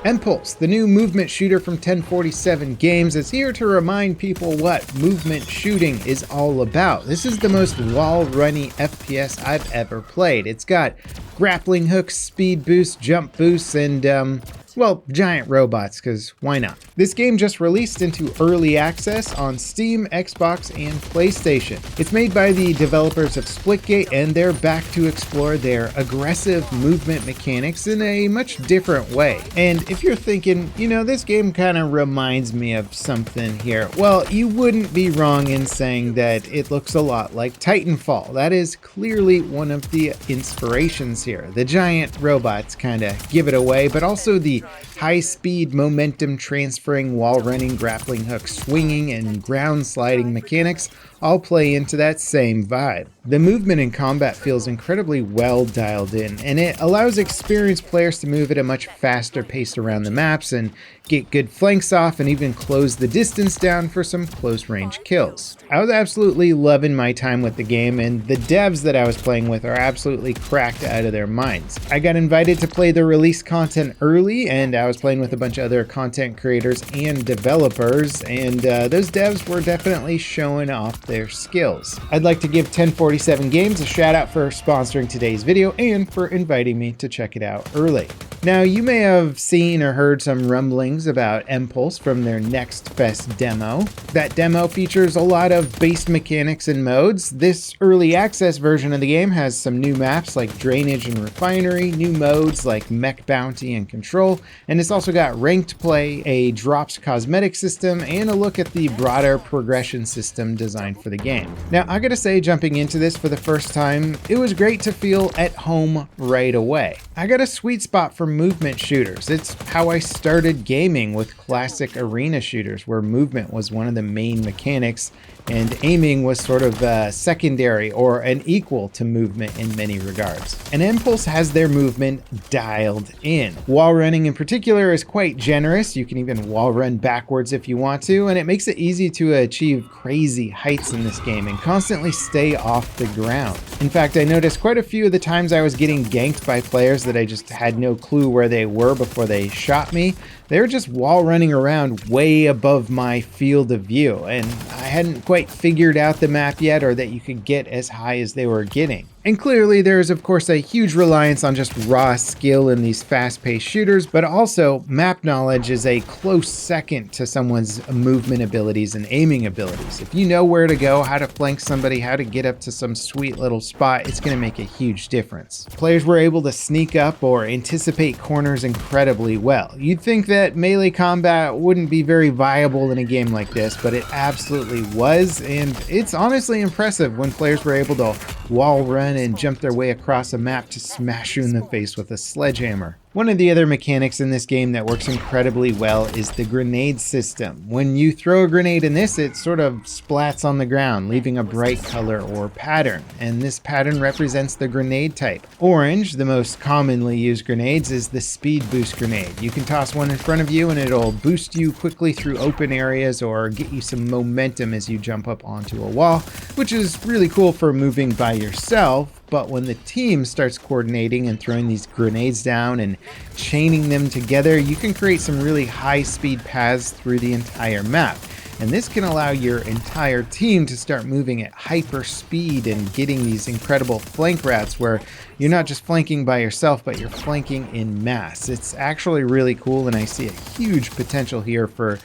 EMPULSE, the new movement shooter from 1047 Games, is here to remind people what movement shooting is all about. This is the most wall-runny FPS I've ever played. It's got grappling hooks, speed boosts, jump boosts, and well, giant robots, because why not? This game just released into early access on Steam, Xbox, and PlayStation. It's made by the developers of Splitgate, and they're back to explore their aggressive movement mechanics in a much different way. And if you're thinking, you know, this game kind of reminds me of something here, well, you wouldn't be wrong in saying that it looks a lot like Titanfall. That is clearly one of the inspirations here. The giant robots kind of give it away, but also the high-speed, momentum-transferring, wall-running, grappling hook swinging, and ground-sliding mechanics all play into that same vibe. The movement in combat feels incredibly well dialed in, and it allows experienced players to move at a much faster pace around the maps and get good flanks off and even close the distance down for some close-range kills. I was absolutely loving my time with the game, and the devs that I was playing with are absolutely cracked out of their minds. I got invited to play the release content early, and I was playing with a bunch of other content creators and developers, and those devs were definitely showing off their skills. I'd like to give 1047 Games a shout out for sponsoring today's video and for inviting me to check it out early. Now, you may have seen or heard some rumblings about EMPULSE from their Next Fest demo. That demo features a lot of base mechanics and modes. This early access version of the game has some new maps like Drainage and Refinery, new modes like Mech Bounty and Control, and it's also got ranked play, a drops cosmetic system, and a look at the broader progression system designed for the game. Now, I gotta say, jumping into this for the first time, it was great to feel at home right away. I got a sweet spot for movement shooters. It's how I started gaming with classic arena shooters, where movement was one of the main mechanics and aiming was sort of secondary or an equal to movement in many regards. And EMPULSE has their movement dialed in. Wall running in particular is quite generous. You can even wall run backwards if you want to, and it makes it easy to achieve crazy heights in this game and constantly stay off the ground. In fact, I noticed quite a few of the times I was getting ganked by players that I just had no clue where they were before they shot me. They were just wall running around way above my field of view, and I hadn't quite figured out the map yet, or that you could get as high as they were getting. And clearly there is of course a huge reliance on just raw skill in these fast-paced shooters, but also map knowledge is a close second to someone's movement abilities and aiming abilities. If you know where to go, how to flank somebody, how to get up to some sweet little spot, it's going to make a huge difference. Players were able to sneak up or anticipate corners incredibly well. You'd think that melee combat wouldn't be very viable in a game like this, but it absolutely was, and it's honestly impressive when players were able to wall run and jump their way across a map to smash you in the face with a sledgehammer. One of the other mechanics in this game that works incredibly well is the grenade system. When you throw a grenade in this, it sort of splats on the ground, leaving a bright color or pattern, and this pattern represents the grenade type. Orange, the most commonly used grenades, is the speed boost grenade. You can toss one in front of you and it'll boost you quickly through open areas or get you some momentum as you jump up onto a wall, which is really cool for moving by yourself. But when the team starts coordinating and throwing these grenades down and chaining them together, you can create some really high-speed paths through the entire map. And this can allow your entire team to start moving at hyper speed and getting these incredible flank routes where you're not just flanking by yourself, but you're flanking in mass. It's actually really cool, and I see a huge potential here for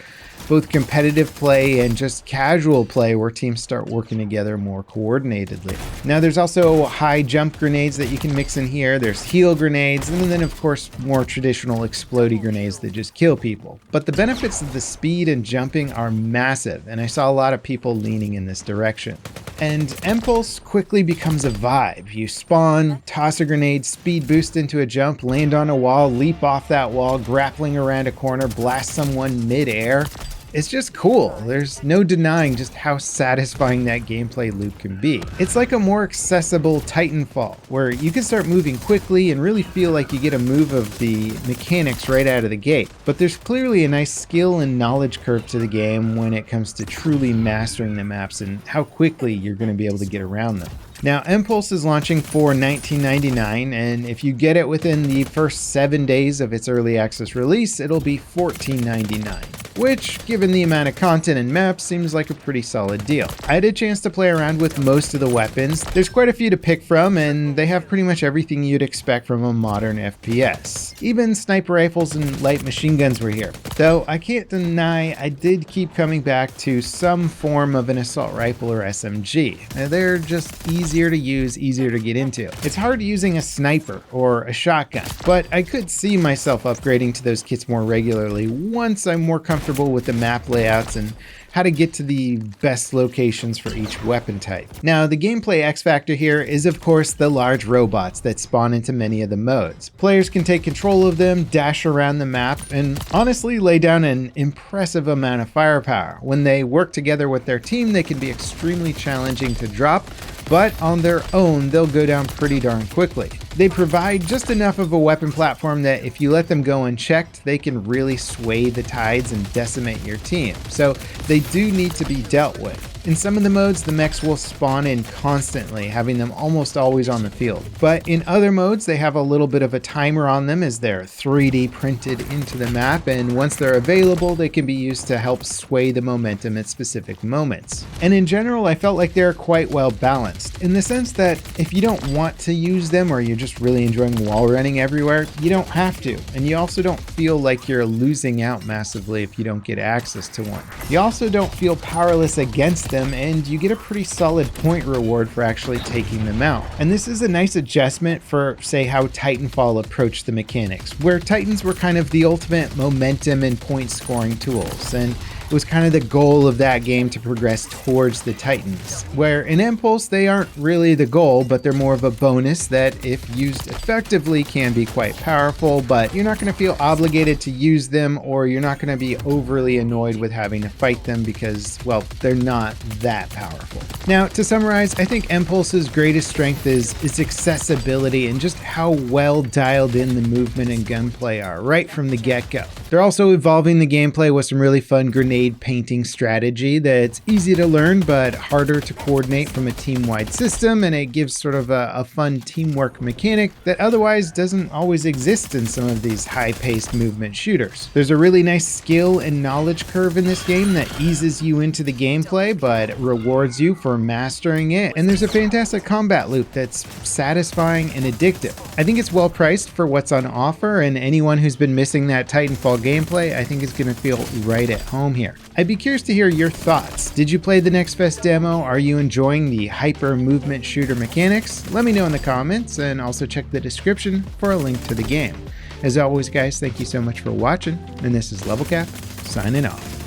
both competitive play and just casual play where teams start working together more coordinatedly. Now there's also high jump grenades that you can mix in here. There's heal grenades, and then of course more traditional explodey grenades that just kill people. But the benefits of the speed and jumping are massive, and I saw a lot of people leaning in this direction. And EMPULSE quickly becomes a vibe. You spawn, toss a grenade, speed boost into a jump, land on a wall, leap off that wall, grappling around a corner, blast someone mid-air. It's just cool. There's no denying just how satisfying that gameplay loop can be. It's like a more accessible Titanfall, where you can start moving quickly and really feel like you get a move of the mechanics right out of the gate. But there's clearly a nice skill and knowledge curve to the game when it comes to truly mastering the maps and how quickly you're going to be able to get around them. Now, Impulse is launching for $19.99, and if you get it within the first 7 days of its early access release, it'll be $14.99, which, given the amount of content and maps, seems like a pretty solid deal. I had a chance to play around with most of the weapons. There's quite a few to pick from, and they have pretty much everything you'd expect from a modern FPS. Even sniper rifles and light machine guns were here. Though I can't deny I did keep coming back to some form of an assault rifle or SMG. They're just easier to use, easier to get into. It's hard using a sniper or a shotgun, but I could see myself upgrading to those kits more regularly once I'm more comfortable with the map layouts and how to get to the best locations for each weapon type. Now, the gameplay X factor here is of course the large robots that spawn into many of the modes. Players can take control of them, dash around the map, and honestly lay down an impressive amount of firepower. When they work together with their team, they can be extremely challenging to drop, but on their own, they'll go down pretty darn quickly. They provide just enough of a weapon platform that if you let them go unchecked, they can really sway the tides and decimate your team. So they do need to be dealt with. In some of the modes, the mechs will spawn in constantly, having them almost always on the field. But in other modes, they have a little bit of a timer on them as they're 3D printed into the map, and once they're available, they can be used to help sway the momentum at specific moments. And in general, I felt like they're quite well balanced, in the sense that if you don't want to use them or you're just really enjoying wall running everywhere, you don't have to. And you also don't feel like you're losing out massively if you don't get access to one. You also don't feel powerless against them, and you get a pretty solid point reward for actually taking them out. And this is a nice adjustment for, say, how Titanfall approached the mechanics, where Titans were kind of the ultimate momentum and point scoring tools, and it was kind of the goal of that game to progress towards the Titans, where in Impulse they aren't really the goal, but they're more of a bonus that, if used effectively, can be quite powerful, but you're not going to feel obligated to use them, or you're not going to be overly annoyed with having to fight them because, well, they're not that powerful. Now, to summarize, I think Impulse's greatest strength is its accessibility and just how well dialed in the movement and gunplay are right from the get-go. They're also evolving the gameplay with some really fun grenade painting strategy that's easy to learn but harder to coordinate from a team-wide system, and it gives sort of a fun teamwork mechanic that otherwise doesn't always exist in some of these high-paced movement shooters. There's a really nice skill and knowledge curve in this game that eases you into the gameplay but rewards you for mastering it, and there's a fantastic combat loop that's satisfying and addictive. I think it's well priced for what's on offer, and anyone who's been missing that Titanfall gameplay I think is going to feel right at home here. I'd be curious to hear your thoughts. Did you play the Next Fest demo? Are you enjoying the hyper movement shooter mechanics? Let me know in the comments, and also check the description for a link to the game. As always, guys, thank you so much for watching, and this is Level Cap, signing off.